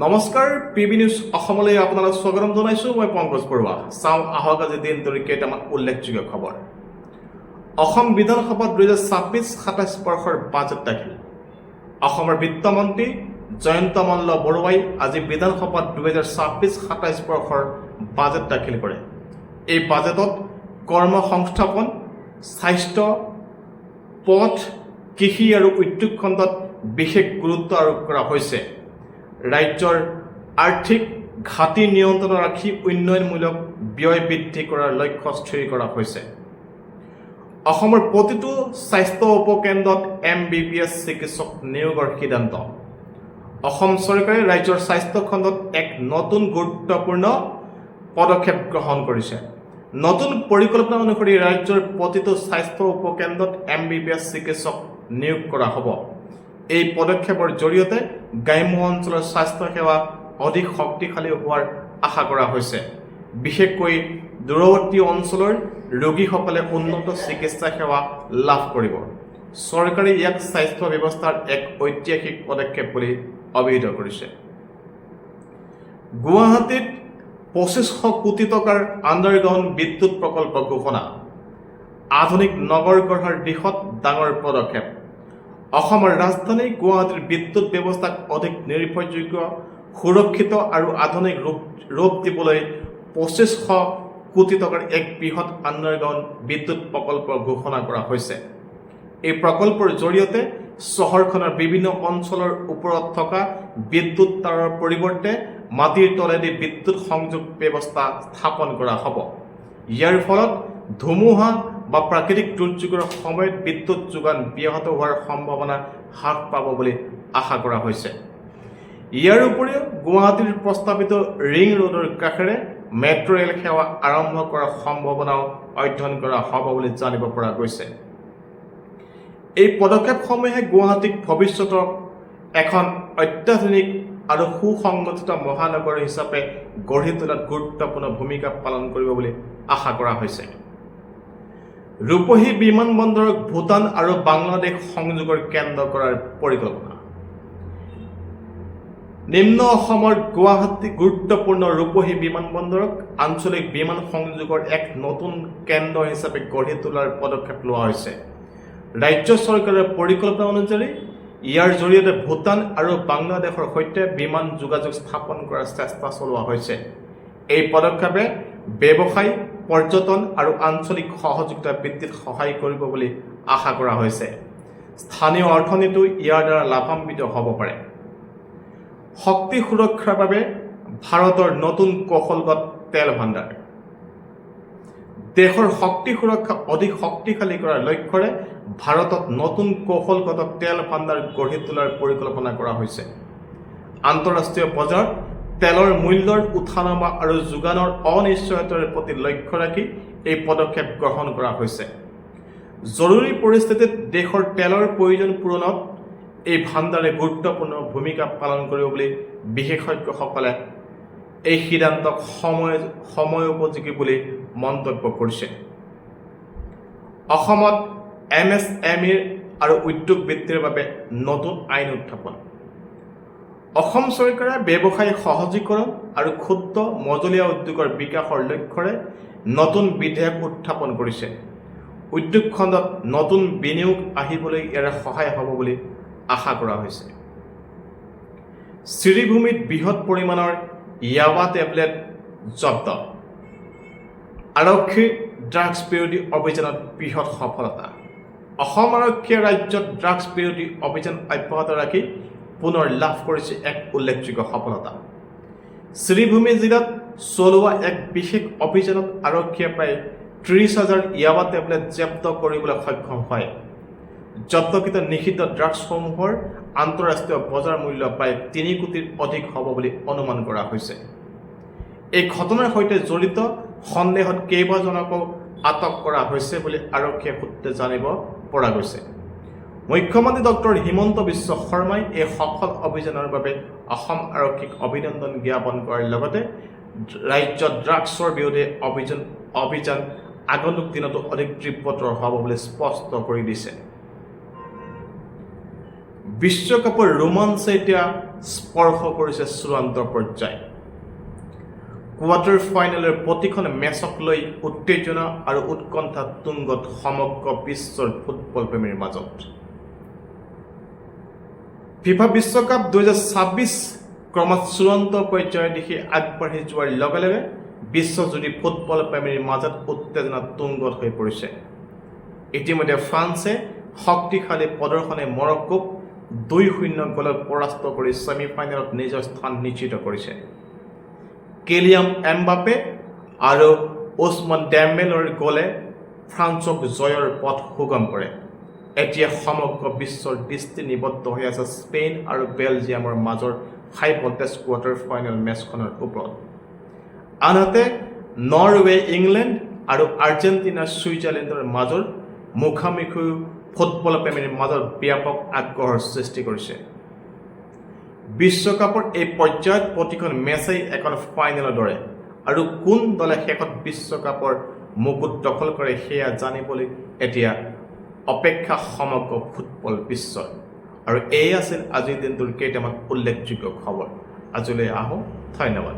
নমস্কাৰ PB news অসমলৈ আপোনালোক স্বাগতম জনাইছোঁ মই পংকজ বৰুৱা চাওঁ আহক আজি দিনটোৰ কেইটামান উল্লেখযোগ্য খবৰ অসম বিধানসভাত 2026-27 বৰ্ষৰ বাজেট দাখিল অসমৰ বিত্তমন্ত্ৰী জয়ন্ত মল্ল বৰুৱাই আজি বিধানসভাত 2026-27 বৰ্ষৰ বাজেট দাখিল কৰে এই বাজেটত কৰ্মসংস্থাপন স্বাস্থ্য পথ কৃষি আৰু উদ্যোগ খণ্ডত বিশেষ গুৰুত্ব আৰোপ কৰা হৈছে ৰাজ্যৰ আৰ্থিক ঘাটি নিয়ন্ত্ৰণ ৰাখি উন্নয়নমূলক ব্যয় বৃদ্ধি কৰাৰ লক্ষ্য স্থিৰ কৰা হৈছে অসমৰ প্ৰতিটো স্বাস্থ্য উপকেন্দ্ৰত MBBS চিকিৎসক নিয়োগৰ সিদ্ধান্ত অসম চৰকাৰে ৰাজ্যৰ স্বাস্থ্য খণ্ডত এক নতুন গুৰুত্বপূৰ্ণ পদক্ষেপ গ্ৰহণ কৰিছে নতুন পৰিকল্পনা অনুসৰি ৰাজ্যৰ প্ৰতিটো স্বাস্থ্য উপকেন্দ্ৰত MBBS চিকিৎসক নিয়োগ কৰা হ'ব এই পদক্ষেপৰ জৰিয়তে গ্ৰাম্য অঞ্চলৰ স্বাস্থ্য সেৱা অধিক শক্তিশালী হোৱাৰ আশা কৰা হৈছে বিশেষকৈ দূৰৱৰ্তী অঞ্চলৰ ৰোগীসকলে উন্নত চিকিৎসা সেৱা লাভ কৰিব চৰকাৰে ইয়াক স্বাস্থ্য ব্যৱস্থাৰ এক ঐতিহাসিক পদক্ষেপ বুলি অভিহিত কৰিছে গুৱাহাটীত 2500 কোটি টকাৰ আণ্ডাৰগ্ৰাউণ্ড বিদ্যুৎ প্ৰকল্প ঘোষণা আধুনিক নগৰ গঢ়াৰ দিশত ডাঙৰ পদক্ষেপ অসমৰ ৰাজধানী গুৱাহাটীৰ বিদ্যুৎ ব্যৱস্থাক অধিক নিৰ্ভৰযোগ্য সুৰক্ষিত আৰু আধুনিক ৰূপ দিবলৈ 2500 কোটি টকাৰ এক বৃহৎ আণ্ডাৰগ্ৰাউণ্ড বিদ্যুৎ প্ৰকল্প ঘোষণা কৰা হৈছে এই প্ৰকল্পৰ জৰিয়তে চহৰখনৰ বিভিন্ন অঞ্চলৰ ওপৰত থকা বিদ্যুৎ তাৰৰ পৰিৱৰ্তে মাটিৰ তলেদি বিদ্যুৎ সংযোগ ব্যৱস্থা স্থাপন কৰা হ'ব ইয়াৰ ফলত ধুমুহা বা প্ৰাকৃতিক দুৰ্যোগৰ সময়ত বিদ্যুৎ যোগান ব্যাহত হোৱাৰ সম্ভাৱনা হ্ৰাস পাব বুলি আশা কৰা হৈছে ইয়াৰ উপৰিও গুৱাহাটীৰ প্ৰস্তাৱিত ৰিং ৰোডৰ কাষেৰে মেট্ৰ' ৰেল সেৱা আৰম্ভ কৰাৰ সম্ভাৱনাও অধ্যয়ন কৰা হ'ব বুলি জানিব পৰা গৈছে এই পদক্ষেপসমূহে গুৱাহাটীক ভৱিষ্যতৰ এখন অত্যাধুনিক আৰু সুসংগঠিত মহানগৰ হিচাপে গঢ়ি তোলাত গুৰুত্বপূৰ্ণ ভূমিকা পালন কৰিব বুলি আশা কৰা হৈছে ৰূপহী বিমানবন্দৰক ভূটান আৰু বাংলাদেশ সংযোগৰ কেন্দ্ৰ কৰাৰ পৰিকল্পনা নিম্ন অসমৰ গুৱাহাটী গুৰুত্বপূৰ্ণ ৰূপহী বিমানবন্দৰক আঞ্চলিক বিমান সংযোগৰ এক নতুন কেন্দ্ৰ হিচাপে গঢ়ি তোলাৰ পদক্ষেপ লোৱা হৈছে ৰাজ্য চৰকাৰৰ পৰিকল্পনা অনুযায়ী ইয়াৰ জৰিয়তে ভূটান আৰু বাংলাদেশৰ সৈতে বিমান যোগাযোগ স্থাপন কৰাৰ চেষ্টা চলোৱা হৈছে এই পদক্ষেপে ব্যৱসায় পৰ্যটন আৰু আঞ্চলিক সহযোগিতা বৃদ্ধিত সহায় কৰিব বুলি আশা কৰা হৈছে স্থানীয় অৰ্থনীতিও ইয়াৰ দ্বাৰা লাভান্বিত হ'ব পাৰে শক্তি সুৰক্ষাৰ বাবে ভাৰতৰ নতুন কৌশলগত তেল ভাণ্ডাৰ দেশৰ শক্তি সুৰক্ষা অধিক শক্তিশালী কৰাৰ লক্ষ্যৰে ভাৰতত নতুন কৌশলগত তেল ভাণ্ডাৰ গঢ়ি তোলাৰ পৰিকল্পনা কৰা হৈছে আন্তঃৰাষ্ট্ৰীয় বজাৰত তেলৰ মূল্যৰ উঠানমা আৰু যোগানৰ অনিশ্চয়তাৰ প্ৰতি লক্ষ্য ৰাখি এই পদক্ষেপ গ্ৰহণ কৰা হৈছে জৰুৰী পৰিস্থিতিত দেশৰ তেলৰ প্ৰয়োজন পূৰণত এই ভাণ্ডাৰে গুৰুত্বপূৰ্ণ ভূমিকা পালন কৰিব বুলি বিশেষজ্ঞসকলে এই সিদ্ধান্তক সময়োপযোগী বুলি মন্তব্য কৰিছে অসমত MSME আৰু উদ্যোগ বৃদ্ধিৰ বাবে নতুন আইন উত্থাপন অসম চৰকাৰে ব্যৱসায় সহজীকৰণ আৰু ক্ষুদ্ৰ মজলীয়া উদ্যোগৰ বিকাশৰ লক্ষ্যৰে নতুন বিধেয়ক উত্থাপন কৰিছে উদ্যোগ খণ্ডত নতুন বিনিয়োগ আহিবলৈ ইয়াৰ সহায় হ'ব বুলি আশা কৰা হৈছে শ্ৰীভূমিত বৃহৎ পৰিমাণৰ ইয়াবা টেবলেট জব্দ আৰক্ষীৰ ড্ৰাগছ বিৰোধী অভিযানত বৃহৎ সফলতা অসম আৰক্ষীয়ে ৰাজ্যত ড্ৰাগছ বিৰোধী অভিযান অব্যাহত ৰাখি পুনৰ লাভ কৰিছে এক উল্লেখযোগ্য সফলতা শ্ৰীভূমি জিলাত চলোৱা এক বিশেষ অভিযানত আৰক্ষীয়ে প্ৰায় 30,000 ইয়াবা টেবলেট জব্দ কৰিবলৈ সক্ষম হয় জব্দকৃত নিষিদ্ধ ড্ৰাগছসমূহৰ আন্তঃৰাষ্ট্ৰীয় বজাৰ মূল্য প্ৰায় 3 কোটিৰ অধিক হ'ব বুলি অনুমান কৰা হৈছে এই ঘটনাৰ সৈতে জড়িত সন্দেহত কেইবাজনকো আটক কৰা হৈছে বুলি আৰক্ষীয়ে সূত্ৰে জানিব পৰা গৈছে মুখ্যমন্ত্ৰী ডক্টৰ হিমন্ত বিশ্ব শৰ্মাই এই সফল অভিযানৰ বাবে অসম আৰক্ষীক অভিনন্দন জ্ঞাপন কৰাৰ লগতে ৰাজ্যত ড্ৰাগছৰ বিৰুদ্ধে অভিযান আগন্তুক দিনতো অধিক তীব্ৰতৰ হ'ব বুলি স্পষ্ট কৰি দিছে বিশ্বকাপৰ ৰোমাঞ্চে এতিয়া স্পৰ্শ কৰিছে চূড়ান্ত পৰ্যায়। কোৱাৰ্টাৰ ফাইনেলৰ প্ৰতিখন মেচক লৈ উত্তেজনা আৰু উৎকণ্ঠা তুংগত সমগ্ৰ বিশ্বৰ ফুটবল প্ৰেমীৰ মাজত। ফিফা বিশ্বকাপ 2026 ক্ৰমাৎ চূড়ান্ত পৰ্যায়ৰ দিশে আগবাঢ়ি যোৱাৰ লগে লগে বিশ্বজুৰি ফুটবল প্ৰেমীৰ মাজত উত্তেজনা তুংগত হৈ পৰিছে। ইতিমধ্যে ফ্ৰান্সে শক্তিশালী প্ৰদৰ্শনে মৰক্কোক 2-0 গলত পৰাস্ত কৰি ছেমিফাইনেলত নিজৰ স্থান নিশ্চিত কৰিছে। কিলিয়ান এমবাপে আৰু ওছমান ডেম্বেলেৰ গলে ফ্ৰান্সক জয়ৰ পথ সুগম কৰে। এতিয়া সমগ্ৰ বিশ্বৰ দৃষ্টি নিবদ্ধ হৈ আছে স্পেইন আৰু বেলজিয়ামৰ মাজৰ হাই ভল্টেজ কোৱাৰ্টাৰ ফাইনেল মেচখনৰ ওপৰত। আনহাতে নৰৱে ইংলেণ্ড আৰু আৰ্জেণ্টিনা ছুইজাৰলেণ্ডৰ মাজৰ মুখামুখি ফুটবল প্ৰেমীৰ মাজত ব্যাপক আগ্ৰহৰ সৃষ্টি কৰিছে। বিশ্বকাপৰ এই পৰ্যায়ত প্ৰতিখন মেচেই এখন ফাইনেলৰ দৰে আৰু কোন দলে শেষত বিশ্বকাপৰ মুকুট দখল কৰে সেয়া জানিবলৈ এতিয়া অপেক্ষা সমগ্ৰ ফুটবল বিশ্বৰ। আৰু এই আছিল আজিৰ দিনটোৰ কেইটামান উল্লেখযোগ্য খবৰ। আজিলৈ আহোঁ, ধন্যবাদ।